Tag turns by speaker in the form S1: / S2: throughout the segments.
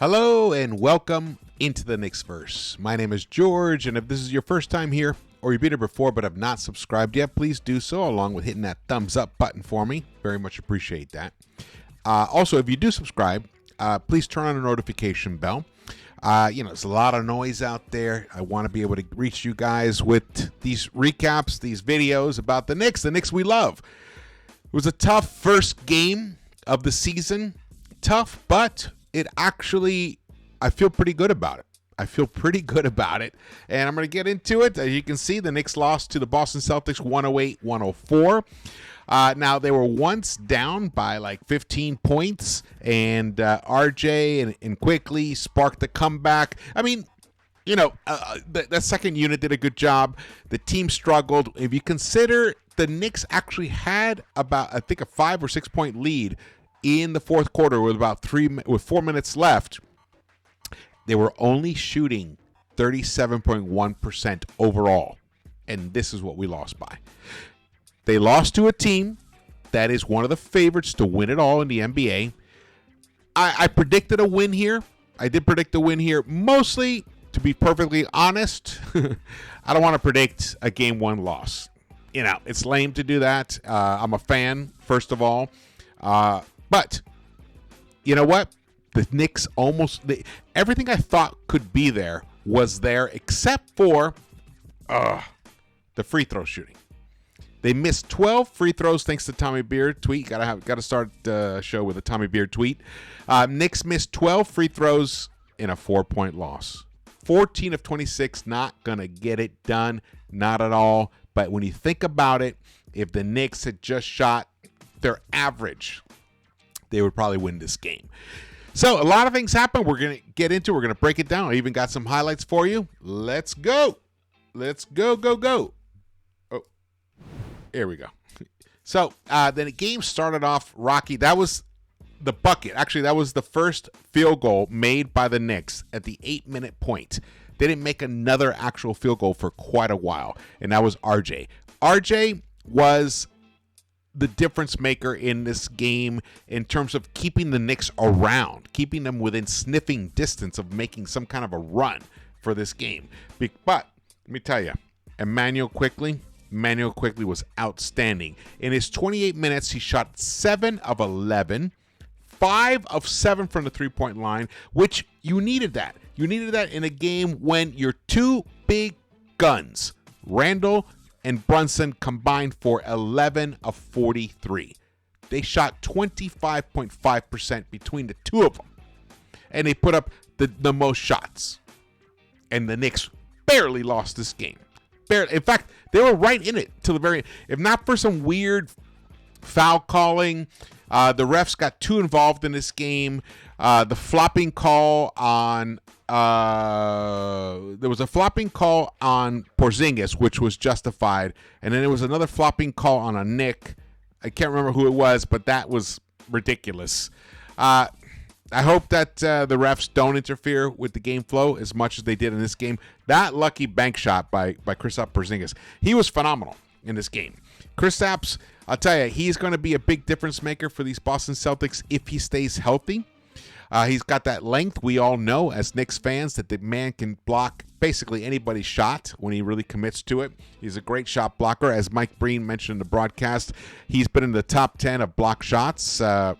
S1: Hello and welcome into the Knicks-Verse. My name is George, and if this is your first time here, or you've been here before but have not subscribed yet, please do so, along with hitting that thumbs up button for me. Very much appreciate that. Also, if you do subscribe, please turn on the notification bell. There's a lot of noise out there. I want to be able to reach you guys with these recaps, these videos about the Knicks we love. It was a tough first game of the season. Tough, but it actually, I feel pretty good about it. And I'm going to get into it. As you can see, the Knicks lost to the Boston Celtics 108-104. Now, they were once down by like 15 points, and RJ and Quickley sparked the comeback. I mean, that second unit did a good job. The team struggled. If you consider the Knicks actually had about, I think, a 5 or 6 point lead in the fourth quarter with 4 minutes left, they were only shooting 37.1% overall. And this is what we lost by. They lost to a team that is one of the favorites to win it all in the NBA. I predicted a win here. I did predict a win here. Mostly, to be perfectly honest, I don't want to predict a game one loss. It's lame to do that. I'm a fan, first of all. But you know what? The Knicks everything I thought could be there was there, except for the free throw shooting. They missed 12 free throws thanks to Tommy Beard tweet. Got to start the show with a Tommy Beard tweet. Knicks missed 12 free throws in a 4-point loss. 14 of 26, not gonna get it done, not at all. But when you think about it, if the Knicks had just shot their average, they would probably win this game. So a lot of things happened. We're going to get into it. We're going to break it down. I even got some highlights for you. Let's go. Go. Oh, here we go. So then the game started off rocky. That was the bucket. Actually, that was the first field goal made by the Knicks at the 8-minute point. They didn't make another actual field goal for quite a while, and that was RJ. RJ was the difference maker in this game in terms of keeping the Knicks around, keeping them within sniffing distance of making some kind of a run for this game. But let me tell you, Immanuel Quickley was outstanding. In his 28 minutes, he shot 7 of 11, 5 of 7 from the three-point line, which you needed that. You needed that in a game when your two big guns, Randall and Brunson, combined for 11 of 43. They shot 25.5% between the two of them. And they put up the most shots. And the Knicks barely lost this game. Barely. In fact, they were right in it till the very end. If not for some weird foul calling, the refs got too involved in this game. The flopping call on there was a flopping call on Porzingis, which was justified, and then there was another flopping call on a Knick. I can't remember who it was, but that was ridiculous. I hope that the refs don't interfere with the game flow as much as they did in this game. That lucky bank shot by Kristaps Porzingis, he was phenomenal in this game. Kristaps, I'll tell you, he's going to be a big difference maker for these Boston Celtics if he stays healthy. He's got that length. We all know as Knicks fans that the man can block basically anybody's shot when he really commits to it. He's a great shot blocker. As Mike Breen mentioned in the broadcast, he's been in the top 10 of block shots, 5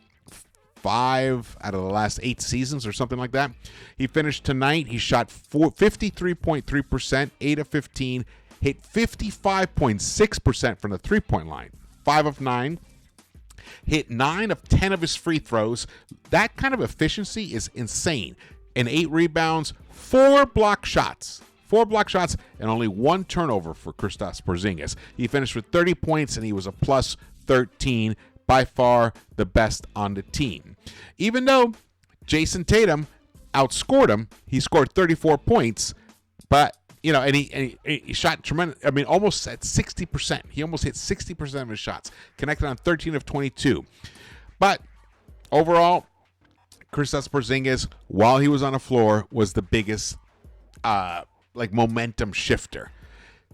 S1: out of the last 8 seasons or something like that. He finished tonight. He shot 53.3%, 8 of 15, hit 55.6% from the three-point line, 5 of 9. Hit 9 of 10 of his free throws. That kind of efficiency is insane. And 8 rebounds, 4 block shots. 4 block shots and only 1 turnover for Kristaps Porzingis. He finished with 30 points and he was a plus 13. By far the best on the team. Even though Jason Tatum outscored him, he scored 34 points, but and he shot tremendous. I mean, almost at 60%. He almost hit 60% of his shots. Connected on 13 of 22. But overall, Kristaps Porzingis, while he was on the floor, was the biggest momentum shifter.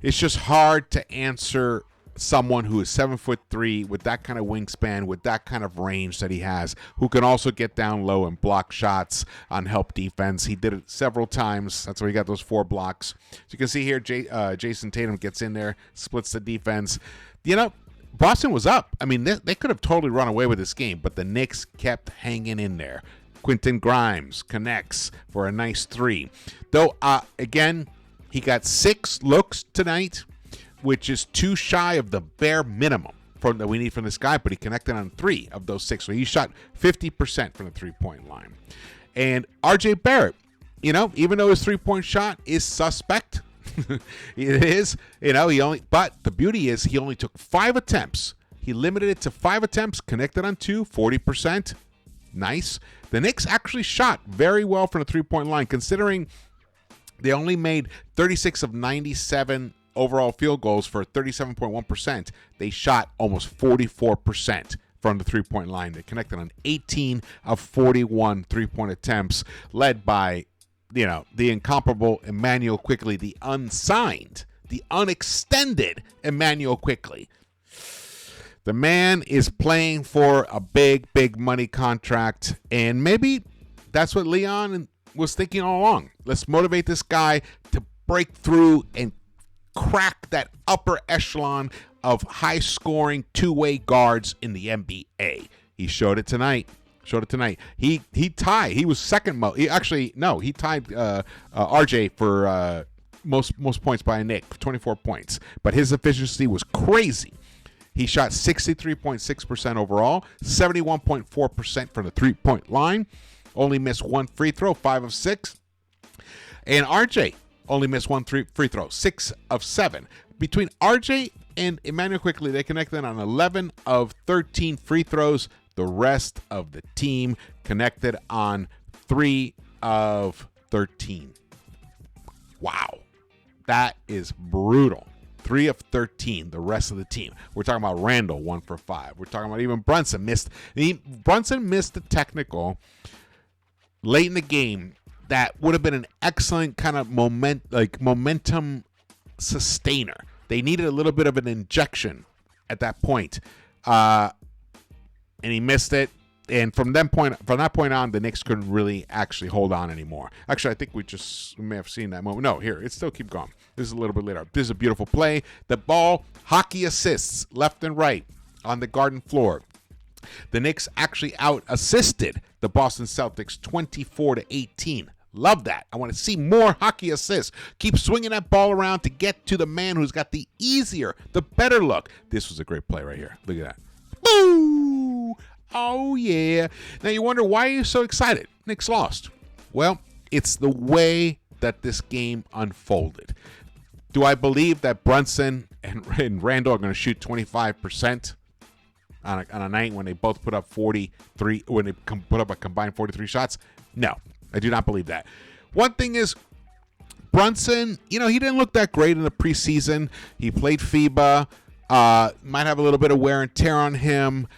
S1: It's just hard to answer someone who is 7'3" with that kind of wingspan, with that kind of range that he has, who can also get down low and block shots on help defense. He did it several times. That's why he got those 4 blocks. So you can see here, Jason Tatum gets in there, splits the defense. Boston was up. I mean, they could have totally run away with this game, but the Knicks kept hanging in there. Quentin Grimes connects for a nice 3. Though, again, he got 6 looks tonight, which is 2 shy of the bare minimum that we need from this guy, but he connected on 3 of those 6. So he shot 50% from the 3-point line. And RJ Barrett, even though his 3-point shot is suspect, it is, but the beauty is he only took 5 attempts. He limited it to 5 attempts, connected on 2, 40%. Nice. The Knicks actually shot very well from the 3-point line, considering they only made 36 of 97 overall field goals for 37.1%. They shot almost 44% from the 3-point line. They connected on 18 of 41 3-point attempts, led by, the incomparable Immanuel Quickley, the unsigned, the unextended Immanuel Quickley. The man is playing for a big, big money contract, and maybe that's what Leon was thinking all along. Let's motivate this guy to break through and crack that upper echelon of high-scoring two-way guards in the NBA. He showed it tonight. He tied. He was second most. He tied RJ for most points by a Knick, 24 points. But his efficiency was crazy. He shot 63.6% overall, 71.4% from the 3-point line. Only missed 1 free throw, 5 of 6. And RJ only missed 1 free throw, 6 of 7. Between RJ and Immanuel Quickley, they connected on 11 of 13 free throws. The rest of the team connected on 3 of 13. Wow. That is brutal. 3 of 13, the rest of the team. We're talking about Randall, 1 for 5. We're talking about even Brunson missed. Brunson missed the technical late in the game that would have been an excellent kind of momentum sustainer. They needed a little bit of an injection at that point, and he missed it. And from that point on, the Knicks couldn't really actually hold on anymore. Actually, I think we may have seen that moment. No, here, it still keep going. This is a little bit later. This is a beautiful play. The ball, hockey assists left and right on the Garden floor. The Knicks actually out-assisted the Boston Celtics 24-18. Love that. I want to see more hockey assists. Keep swinging that ball around to get to the man who's got the easier, the better look. This was a great play right here. Look at that. Boo! Oh, yeah. Now, you wonder, why are you so excited? Knicks lost. Well, it's the way that this game unfolded. Do I believe that Brunson and Randall are going to shoot 25% on a night when they both put up 43, when they put up a combined 43 shots? No, I do not believe that. One thing is, Brunson, he didn't look that great in the preseason. He played FIBA, might have a little bit of wear and tear on him.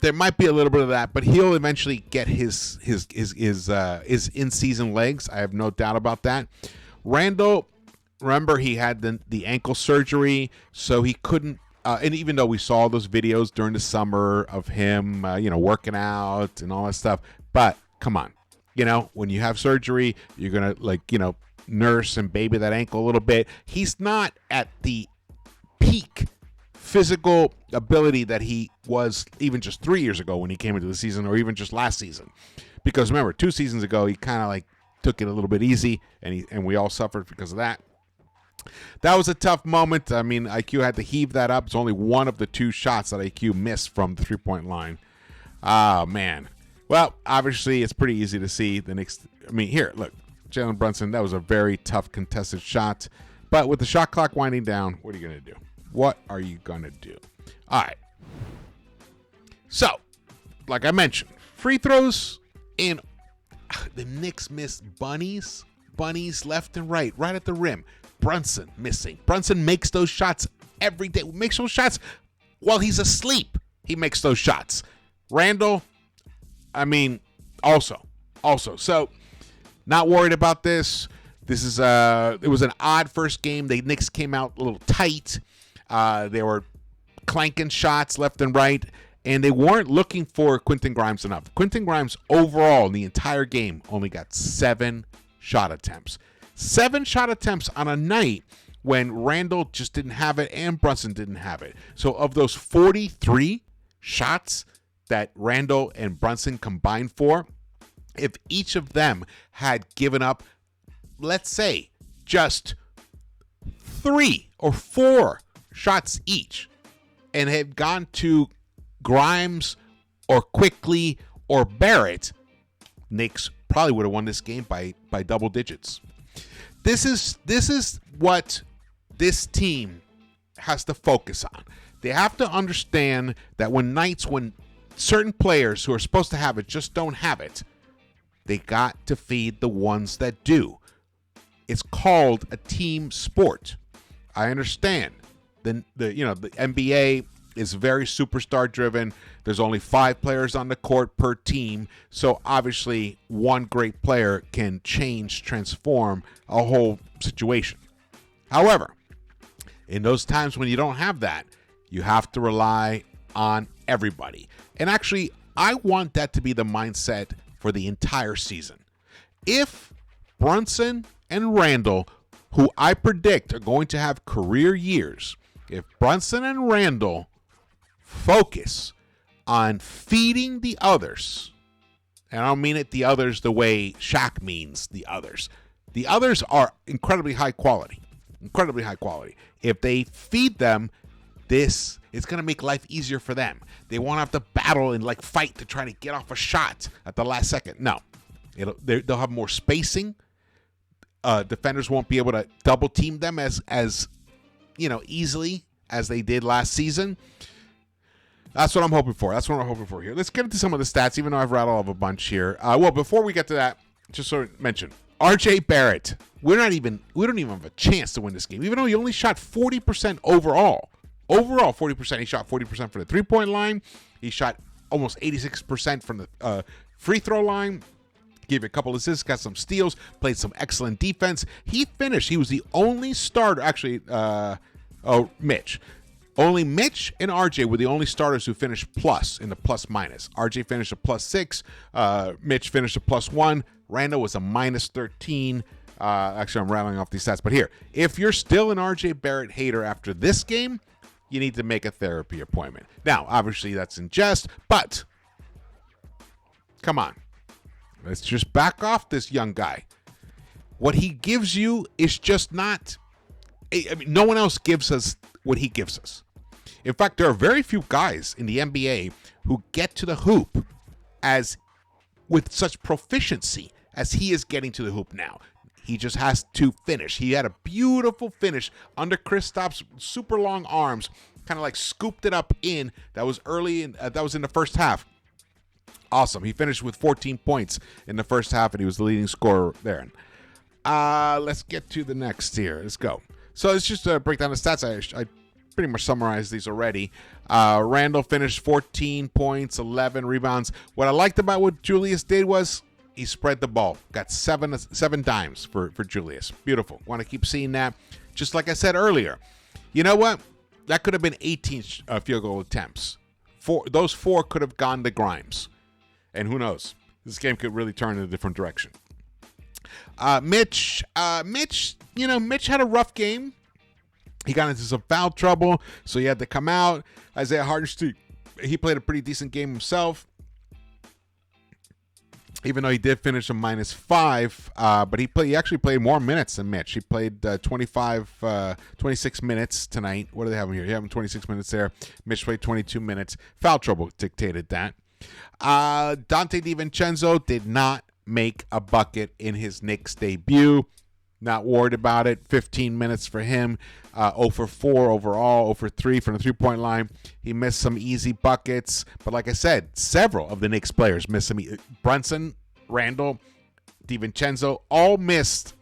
S1: There might be a little bit of that, but he'll eventually get his in-season legs. I have no doubt about that. Randall, remember, he had the ankle surgery, so he couldn't. And even though we saw those videos during the summer of him, working out and all that stuff, but come on, when you have surgery, you're gonna nurse and baby that ankle a little bit. He's not at the peak physical ability that he was even just 3 years ago when he came into the season, or even just last season. Because remember, 2 seasons ago, he kind of took it a little bit easy, and we all suffered because of that. That was a tough moment. I mean, IQ had to heave that up. It's only one of the 2 shots that IQ missed from the 3-point line. Oh, man. Well, obviously, it's pretty easy to see the Knicks. I mean, here, look. Jalen Brunson, that was a very tough contested shot. But with the shot clock winding down, what are you going to do? What are you going to do? All right. So, like I mentioned, free throws, and the Knicks missed bunnies left and right at the rim. Brunson missing. Brunson makes those shots every day. Makes those shots while he's asleep. He makes those shots. Randall, I mean, also. So, not worried about this. This is it was an odd first game. The Knicks came out a little tight. They were clanking shots left and right, and they weren't looking for Quentin Grimes enough. Quentin Grimes overall in the entire game only got 7 shot attempts. 7 shot attempts on a night when Randall just didn't have it and Brunson didn't have it. So of those 43 shots that Randall and Brunson combined for, if each of them had given up, let's say, just 3 or 4 shots each and had gone to Grimes or Quickley or Barrett, Knicks probably would have won this game by double digits. This is what this team has to focus on. They have to understand that when certain players who are supposed to have it just don't have it, they got to feed the ones that do. It's called a team sport. I understand. The NBA is very superstar driven. There's only 5 players on the court per team. So obviously one great player can transform a whole situation. However, in those times when you don't have that, you have to rely on everybody. And actually, I want that to be the mindset for the entire season. If Brunson and Randall, who I predict are going to have career years, if Brunson and Randall focus on feeding the others, and I don't mean it the others the way Shaq means the others. The others are incredibly high quality. Incredibly high quality. If they feed them, it's going to make life easier for them. They won't have to battle and fight to try to get off a shot at the last second. No. They'll have more spacing. Defenders won't be able to double team them as easily as they did last season. That's what I'm hoping for. Here. Let's get into some of the stats, even though I've rattled off a bunch here. Before we get to that, just so I mention, RJ Barrett. We don't even have a chance to win this game, even though he only shot 40% overall. Overall, 40%. He shot 40% from the three-point line. He shot almost 86% from the free throw line. Gave a couple assists, got some steals, played some excellent defense. He finished. He was the only starter. Actually, Mitch. Only Mitch and RJ were the only starters who finished plus in the plus minus. RJ finished a +6. Mitch finished a +1. Randall was a -13. Actually, I'm rattling off these stats. But here, if you're still an RJ Barrett hater after this game, you need to make a therapy appointment. Now, obviously, that's in jest, but come on. Let's just back off this young guy. What he gives you is just not... no one else gives us what he gives us. In fact, there are very few guys in the NBA who get to the hoop with such proficiency as he is getting to the hoop now. He just has to finish. He had a beautiful finish under Kristaps' super long arms, kind of scooped it up in. That was that was in the first half. Awesome. He finished with 14 points in the first half, and he was the leading scorer there. Let's get to the next here. Let's go. So let's just break down the stats. I pretty much summarized these already. Randall finished 14 points, 11 rebounds. What I liked about what Julius did was he spread the ball. Got seven dimes for Julius. Beautiful. Want to keep seeing that. Just like I said earlier. You know what? That could have been 18 field goal attempts. Those 4 could have gone to Grimes. And who knows? This game could really turn in a different direction. Mitch had a rough game. He got into some foul trouble, so he had to come out. Isaiah Hartenstein, he played a pretty decent game himself, even though he did finish a -5. But he actually played more minutes than Mitch. He played 26 minutes tonight. What do they have him here? You have him 26 minutes there. Mitch played 22 minutes. Foul trouble dictated that. Dante DiVincenzo did not make a bucket in his Knicks debut. Not worried about it. 15 minutes for him. 0 for 4 overall. 0 for 3 from the three-point line. He missed some easy buckets. But like I said, several of the Knicks players missed some. Brunson, Randall, DiVincenzo all missed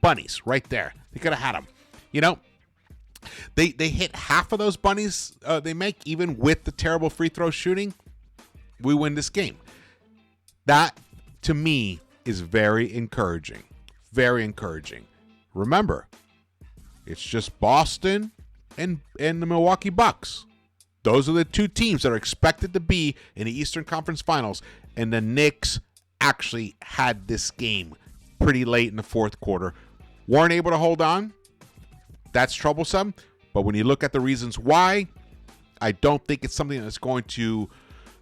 S1: bunnies right there. They could have had them. They hit half of those bunnies they make, even with the terrible free throw shooting. We win this game. That, to me, is very encouraging. Very encouraging. Remember, it's just Boston and the Milwaukee Bucks. Those are the two teams that are expected to be in the Eastern Conference Finals, and the Knicks actually had this game pretty late in the fourth quarter. Weren't able to hold on. That's troublesome. But when you look at the reasons why, I don't think it's something that's going to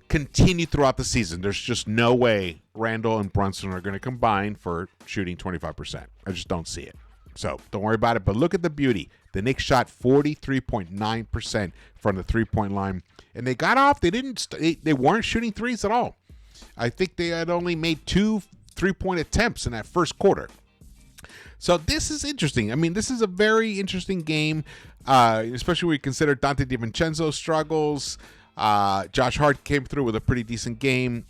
S1: continue throughout the season. There's just no way Randall and Brunson are going to combine for shooting 25%. I just don't see it. So don't worry about it. But look at the beauty. The Knicks shot 43.9% from the three-point line. And they got off. They weren't shooting threes at all. I think they had only made 2 3-point attempts in that first quarter. So this is interesting. I mean, this is a very interesting game, especially when you consider Dante DiVincenzo's struggles. Josh Hart came through with a pretty decent game.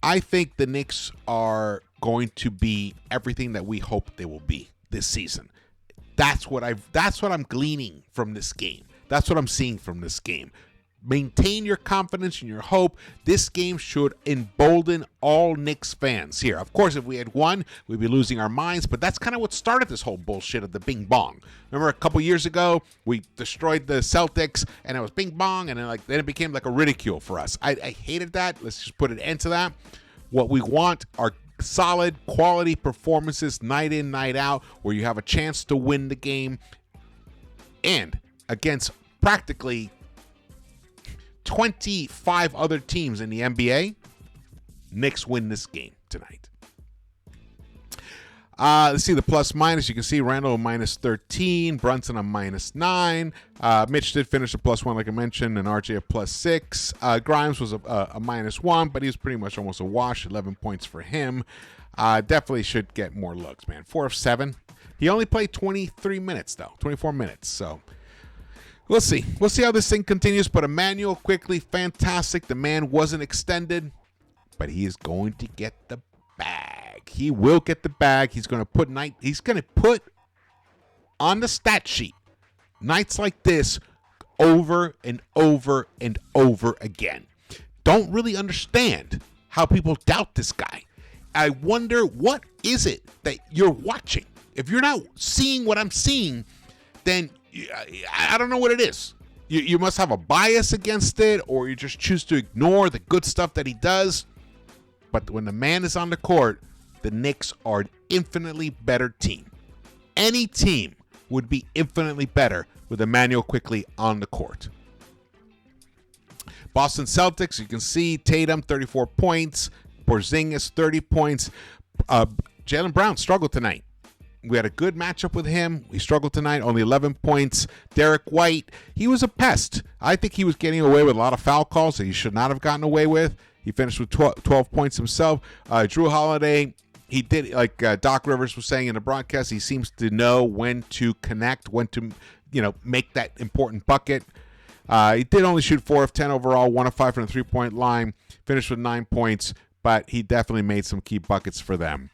S1: I think the Knicks are going to be everything that we hope they will be this season. That's what I'm gleaning from this game. That's what I'm seeing from this game. Maintain your confidence and your hope. This game should embolden all Knicks fans here. Of course, if we had won, we'd be losing our minds, but that's kind of what started this whole bullshit of the bing bong. Remember a couple years ago, we destroyed the Celtics, and it was bing bong, and then it became like a ridicule for us. I hated that. Let's just put an end to that. What we want are solid, quality performances night in, night out, where you have a chance to win the game, and against practically 25 other teams in the NBA, Knicks win this game tonight. Let's see the plus minus. You can see Randall minus 13, Brunson a minus 9. Mitch did finish a plus 1, like I mentioned, and RJ a plus 6. Grimes was a minus 1, but he was pretty much almost a wash. 11 points for him. Definitely should get more looks, man. 4 of 7. He only played 23 minutes, though. 24 minutes, so we'll see. We'll see how this thing continues, but Immanuel Quickley, fantastic. The man wasn't extended, but he is going to get the bag. He will get the bag. He's going to put on the stat sheet nights like this over and over and over again. Don't really understand how people doubt this guy. I wonder, what is it that you're watching? If you're not seeing what I'm seeing, then I don't know what it is. You must have a bias against it, or you just choose to ignore the good stuff that he does. But when the man is on the court, the Knicks are an infinitely better team. Any team would be infinitely better with Immanuel Quickley on the court. Boston Celtics, you can see Tatum, 34 points. Porzingis, 30 points. Jaylen Brown struggled tonight. We had a good matchup with him. He struggled tonight, only 11 points. Derek White, he was a pest. I think he was getting away with a lot of foul calls that he should not have gotten away with. He finished with 12 points himself. Drew Holiday, he did, like Doc Rivers was saying in the broadcast, he seems to know when to connect, when to, make that important bucket. He did only shoot 4 of 10 overall, 1 of 5 from the three-point line, finished with 9 points, but he definitely made some key buckets for them.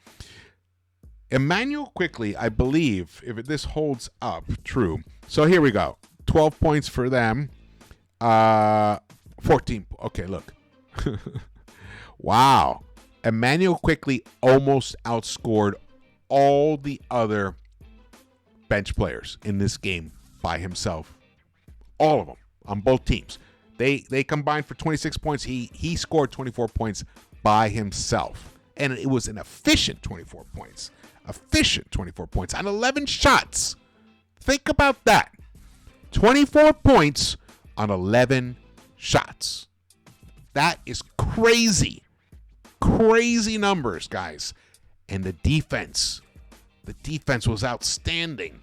S1: Immanuel Quickley, I believe, if this holds up, true. So here we go. 12 points for them. 14. Okay, look. Wow. Immanuel Quickley almost outscored all the other bench players in this game by himself. All of them on both teams. They combined for 26 points. He scored 24 points by himself. And it was an efficient 24 points. Efficient 24 points on 11 shots. Think about that. 24 points on 11 shots. That is crazy. Crazy numbers, guys. And the defense was outstanding.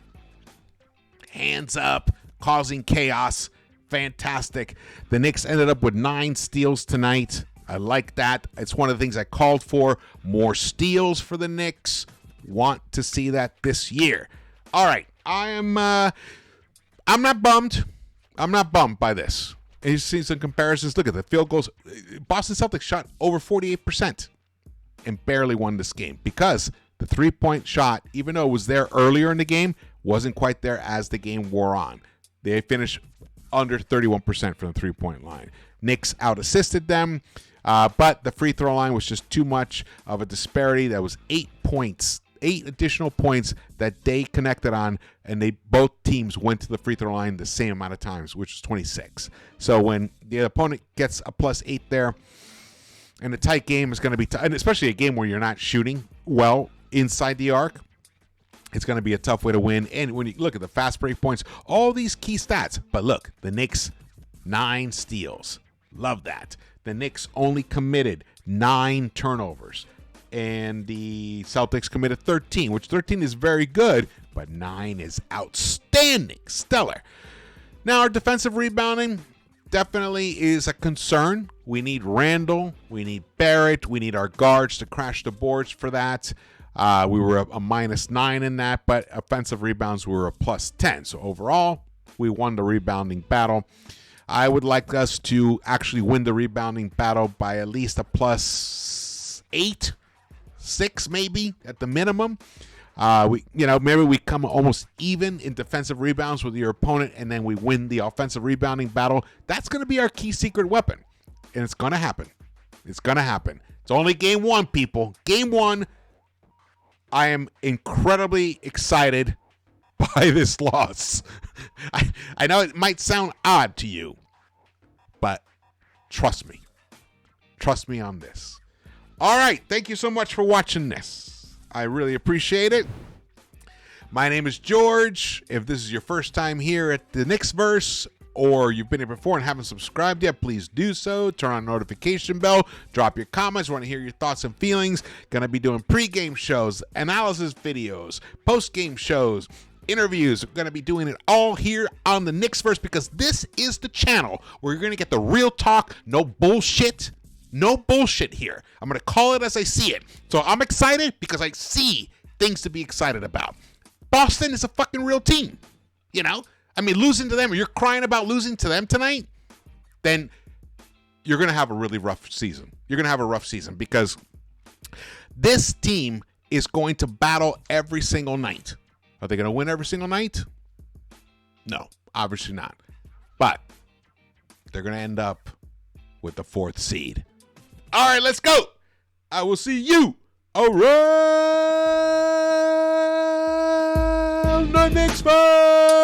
S1: Hands up, causing chaos. Fantastic. The Knicks ended up with 9 steals tonight. I like that. It's one of the things I called for. More steals for the Knicks. Want to see that this year. All right. I'm not bummed. I'm not bummed by this. And you see some comparisons. Look at the field goals. Boston Celtics shot over 48% and barely won this game because the three-point shot, even though it was there earlier in the game, wasn't quite there as the game wore on. They finished under 31% from the three-point line. Knicks out-assisted them, but the free throw line was just too much of a disparity. That was 8 points additional points that they connected on, and both teams went to the free throw line the same amount of times, which is 26. So when the opponent gets a +8 there, and a tight game is going to be and especially a game where you're not shooting well inside the arc, it's going to be a tough way to win. And when you look at the fast break points, all these key stats. But look, the Knicks, 9 steals. Love that. The Knicks only committed 9 turnovers. And the Celtics committed 13, which 13 is very good, but 9 is outstanding, stellar. Now, our defensive rebounding definitely is a concern. We need Randall, we need Barrett, we need our guards to crash the boards for that. We were a -9 in that, but offensive rebounds we were a +10. So overall, we won the rebounding battle. I would like us to actually win the rebounding battle by at least a +8. 6 maybe at the minimum. Maybe we come almost even in defensive rebounds with your opponent, and then we win the offensive rebounding battle. That's going to be our key secret weapon, and it's going to happen. It's going to happen. It's only game 1, people. Game 1. I am incredibly excited by this loss. I know it might sound odd to you, but trust me. Trust me on this. All right, thank you so much for watching this. I really appreciate it. My name is George. If this is your first time here at the Knicks-Verse, or you've been here before and haven't subscribed yet, please do so. Turn on the notification bell. Drop your comments. Want to hear your thoughts and feelings. Going to be doing pregame shows, analysis videos, postgame shows, interviews. We're going to be doing it all here on the Knicks-Verse, because this is the channel where you're going to get the real talk, no bullshit. No bullshit here. I'm going to call it as I see it. So I'm excited because I see things to be excited about. Boston is a fucking real team. Losing to them, or you're crying about losing to them tonight, then you're going to have a really rough season. You're going to have a rough season because this team is going to battle every single night. Are they going to win every single night? No, obviously not. But they're going to end up with the 4th seed. All right, let's go. I will see you around the Knicks-Verse.